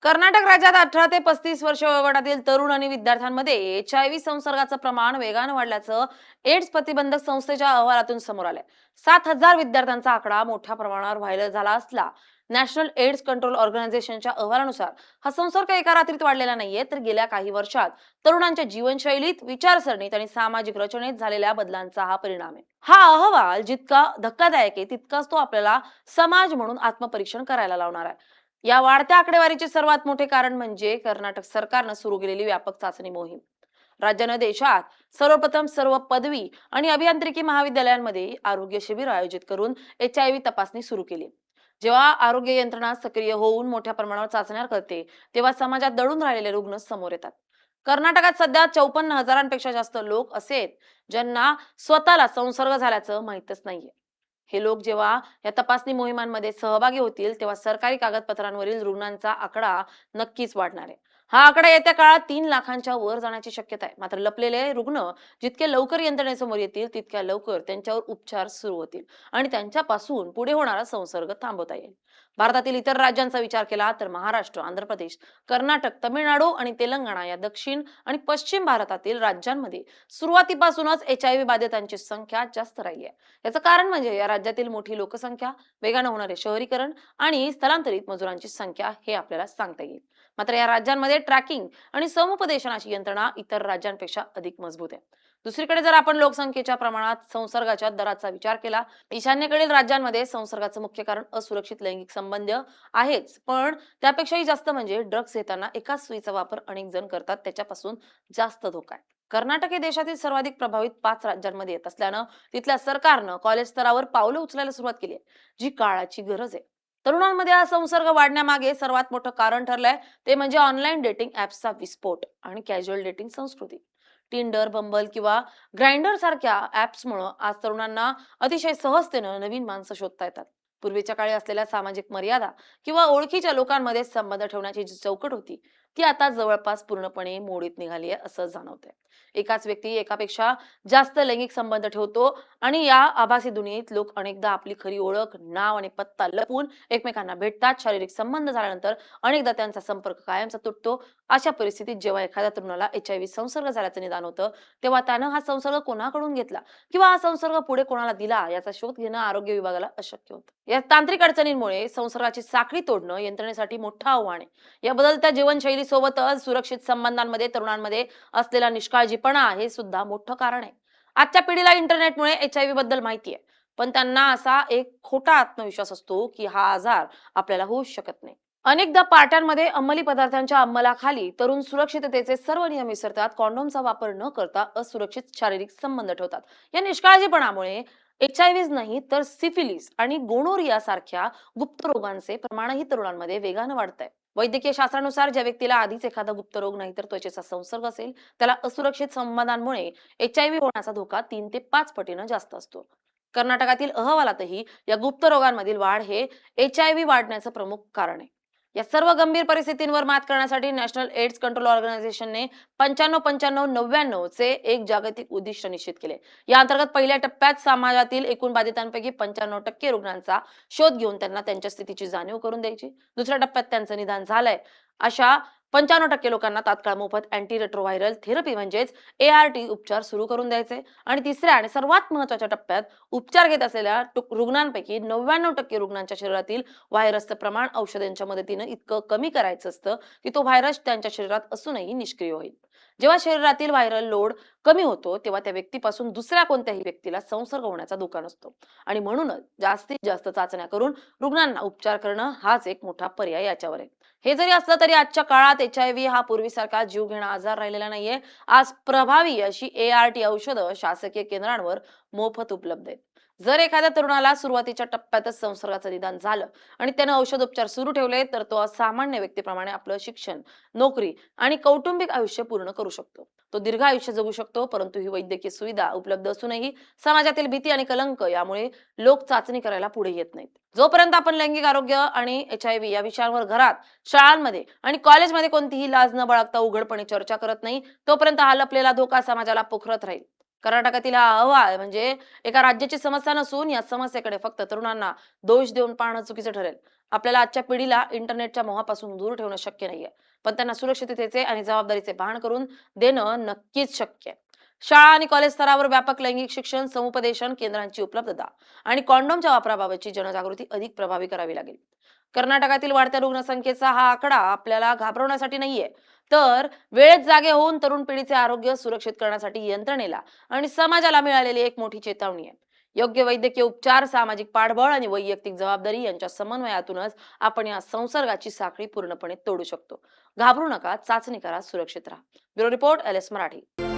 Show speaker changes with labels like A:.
A: कर्नाटक राज्यात 18 ते 35 वर्ष वयोगटातील तरुण आणि विद्यार्थ्यांमध्ये HIV संसर्गाचं प्रमाण वेगानं वाढल्याचं एड्स प्रतिबंधक संस्थेच्या अहवालातून समोर आलंय. 7,000 विद्यार्थ्यांचा आकडा मोठ्या प्रमाणावर व्हायरल झाला असला नॅशनल एड्स कंट्रोल ऑर्गनायझेशनच्या अहवालानुसार हा संसर्ग एका रात्रीत वाढलेला नाहीये, तर गेल्या काही वर्षात तरुणांच्या जीवनशैलीत, विचारसरणीत आणि सामाजिक रचनेत झालेल्या बदलांचा हा परिणाम आहे. हा अहवाल जितका धक्कादायक आहे तितकाच तो आपल्याला समाज म्हणून आत्मपरीक्षण करायला लावणार आहे. या वाढत्या आकडेवारीचे सर्वात मोठे कारण म्हणजे कर्नाटक सरकारनं सुरू केलेली व्यापक चाचणी मोहीम. राज्यानं देशात सर्वप्रथम सर्व पदवी आणि अभियांत्रिकी महाविद्यालयांमध्ये आरोग्य शिबिर आयोजित करून HIV तपासणी सुरू केली. जेव्हा आरोग्य यंत्रणा सक्रिय होऊन मोठ्या प्रमाणावर चाचण्या करते, तेव्हा समाजात दडून राहिलेले रुग्ण समोर येतात. कर्नाटकात सध्या 54,000पेक्षा जास्त लोक असे आहेत ज्यांना स्वतःला संसर्ग झाल्याचं माहीतच नाहीये. हे लोक जेव्हा या तपासणी मोहिमांमध्ये सहभागी होतील तेव्हा सरकारी कागदपत्रांवरील रुग्णांचा आकडा नक्कीच वाढणार आहे. हा आकडा येत्या काळात 3 लाखांच्या वर जाण्याची शक्यता आहे. मात्र लपलेले रुग्ण जितके लवकर यंत्रणेसमोर येतील तितक्या लवकर त्यांच्यावर उपचार सुरू होतील आणि त्यांच्यापासून पुढे होणारा संसर्ग थांबवता येईल. भारतातील इतर राज्यांचा विचार केला तर महाराष्ट्र, आंध्र प्रदेश, कर्नाटक, तमिळनाडू आणि तेलंगणा या दक्षिण आणि पश्चिम भारतातील राज्यांमध्ये सुरुवातीपासूनच HIV बाधितांची संख्या जास्त राहिली आहे. याचं कारण म्हणजे या राज्यातील मोठी लोकसंख्या, वेगानं होणारे शहरीकरण आणि स्थलांतरित मजुरांची संख्या हे आपल्याला सांगता येईल. मात्र या राज्यांमध्ये ट्रॅकिंग आणि समुपदेशनाची यंत्रणा इतर राज्यांपेक्षा अधिक मजबूत आहे. दुसरीकडे जर आपण लोकसंख्येच्या प्रमाणात संसर्गाच्या दराचा विचार केला, ईशान्येकडील राज्यांमध्ये संसर्गाचं मुख्य कारण असुरक्षित लैंगिक संबंध आहेच, पण त्यापेक्षाही जास्त म्हणजे ड्रग्ज घेताना एकाच सुईचा वापर अनेक जण करतात, त्याच्यापासून जास्त धोका आहे. कर्नाटक हे देशातील सर्वाधिक प्रभावित 5 राज्यांमध्ये येत असल्यानं तिथल्या सरकारनं कॉलेज स्तरावर पावलं उचलायला सुरुवात केली आहे, जी काळाची गरज आहे. तरुणांमध्ये हा संसर्ग वाढण्यामागे सर्वात मोठं कारण ठरलंय ते म्हणजे ऑनलाईन डेटिंग ऍप्सचा विस्फोट आणि कॅज्युअल डेटिंग संस्कृती. टिंडर, बंबल किंवा ग्राइंडर सारख्या ऍप्समुळे आज तरुणांना अतिशय सहजतेनं नवीन माणसं शोधता येतात. पूर्वीच्या काळी असलेल्या सामाजिक मर्यादा किंवा ओळखीच्या लोकांमध्ये संबंध ठेवण्याची जी चौकट होती ती आता जवळपास पूर्णपणे मोडीत निघाली आहे असं जाणवतंय. एकाच व्यक्ती एकापेक्षा जास्त लैंगिक संबंध ठेवतो आणि या आभासी दुनियेत लोक अनेकदा आपली खरी ओळख, नाव आणि पत्ता लपवून एकमेकांना भेटतात. शारीरिक संबंध झाल्यानंतर अनेकदा त्यांचा संपर्क कायमचा तुटतो. अशा परिस्थितीत जेव्हा एखाद्या तरुणाला HIV संसर्ग झाल्याचं निदान होतं, तेव्हा त्यानं हा संसर्ग कोणाकडून घेतला किंवा हा संसर्ग पुढे कोणाला दिला याचा शोध घेणं आरोग्य विभागाला अशक्य होतं. या तांत्रिक अडचणींमुळे संसर्गाची साखळी तोडणं यंत्रणेसाठी मोठं आव्हान आहे. या बदलत्या जीवनशैलीसोबतच सुरक्षित संबंधांमध्ये तरुणांमध्ये असलेला निष्काळजीपणा हे सुद्धा मोठं कारण आहे. आजच्या पिढीला इंटरनेटमुळे HIV बद्दल माहिती आहे, पण त्यांना असा एक खोटा आत्मविश्वास असतो की हा आजार आपल्याला होऊ शकत नाही. अनेकदा पार्ट्यांमध्ये अंमली पदार्थांच्या अंमलाखाली तरुण सुरक्षिततेचे सर्व नियम विसरतात, कॉन्डोमचा वापर न करता असुरक्षित शारीरिक संबंध ठेवतात. या निष्काळजीपणामुळे HIV नाही तर सिफिलिस आणि गोनोरिया सारख्या गुप्त रोगांचे प्रमाणही तरुणांमध्ये वेगानं वाढत आहे. वैद्यकीय शास्त्रानुसार ज्या व्यक्तीला आधीच एखादा गुप्त रोग नाही तर त्वचेचा संसर्ग असेल, त्याला असुरक्षित संबंधांमुळे HIV होण्याचा धोका 3 ते 5 पटीनं जास्त असतो. कर्नाटकातील अहवालातही या गुप्त रोगांमधील वाढ हे HIV वाढण्याचं प्रमुख कारण आहे. या सर्व गंभीर परिस्थितींवर मात करण्यासाठी नॅशनल एड्स कंट्रोल ऑर्गनायझेशनने 95-95-99 चे एक जागतिक उद्दिष्ट निश्चित केले. या अंतर्गत पहिल्या टप्प्यात समाजातील एकूण बाधितांपैकी 95% रुग्णांचा शोध घेऊन त्यांना त्यांच्या स्थितीची जाणीव करून द्यायची. दुसऱ्या टप्प्यात त्यांचं निदान झालंय अशा 95% लोकांना तात्काळ मोफत अँटीरेट्रोव्हायरल थेरपी म्हणजेच ART उपचार सुरू करून द्यायचे आणि तिसऱ्या आणि सर्वात महत्त्वाच्या टप्प्यात उपचार घेत असलेल्या रुग्णांपैकी 99% रुग्णांच्या शरीरातील व्हायरसचं प्रमाण औषधांच्या मदतीनं इतकं कमी करायचं असतं की तो व्हायरस त्यांच्या शरीरात असूनही निष्क्रिय होईल. जेव्हा शरीरातील व्हायरल लोड कमी होतो तेव्हा त्या व्यक्तीपासून दुसऱ्या कोणत्याही व्यक्तीला संसर्ग होण्याचा धोका नसतो आणि म्हणूनच जास्तीत जास्त चाचण्या करून रुग्णांना उपचार करणं हाच एक मोठा पर्याय याच्यावर आहे. हे जरी असलं तरी आजच्या काळात HIV हा पूर्वीसारखा जीव घेणा आजार राहिलेला नाहीये. आज प्रभावी अशी ART औषधं शासकीय केंद्रांवर मोफत उपलब्ध आहेत. जर एखाद्या तरुणाला सुरुवातीच्या टप्प्यातच संसर्गाचं निदान झालं आणि त्यानं औषधोपचार सुरू ठेवले तर तो सामान्य व्यक्तीप्रमाणे आपलं शिक्षण, नोकरी आणि कौटुंबिक आयुष्य पूर्ण करू शकतो. तो दीर्घ आयुष्य जगू शकतो. परंतु ही वैद्यकीय सुविधा उपलब्ध असूनही समाजातील भीती आणि कलंक यामुळे लोक चाचणी करायला पुढे येत नाहीत. जोपर्यंत आपण लैंगिक आरोग्य आणि HIV या विषयांवर घरात, शाळांमध्ये आणि कॉलेजमध्ये कोणतीही लाज न बाळगता उघडपणे चर्चा करत नाही, तोपर्यंत हा लपलेला धोका समाजाला पोखरत राहील. कर्नाटकातील हा अहवाल म्हणजे एका राज्याची समस्या नसून या समस्येकडे फक्त तरुणांना दोष देऊन पाहणं चुकीचं ठरेल. आपल्याला आजच्या पिढीला इंटरनेटच्या मोहापासून दूर ठेवणं शक्य नाहीये, पण त्यांना सुरक्षिततेचे आणि जबाबदारीचे भान करून देणं नक्कीच शक्य आहे. शाळा आणि कॉलेज स्तरावर व्यापक लैंगिक शिक्षण, समुपदेशन केंद्रांची उपलब्धता आणि कॉन्डोमच्या वापराबाबतची जनजागृती अधिक प्रभावी करावी लागेल. कर्नाटकातील वाढत्या रुग्णसंख्येचा हा आकडा आपल्याला घाबरवण्यासाठी नाहीये, तर वेळेत जागे होऊन तरुण पिढीचे आरोग्य सुरक्षित करण्यासाठी यंत्रणेला आणि समाजाला मिळालेली एक मोठी चेतावणी आहे. योग्य वैद्यकीय उपचार, सामाजिक पाठबळ आणि वैयक्तिक जबाबदारी यांच्या समन्वयातूनच आपण या संसर्गाची साखळी पूर्णपणे तोडू शकतो. घाबरू नका, चाचणी करा, सुरक्षित राहा. Bureau report, LS Marathi.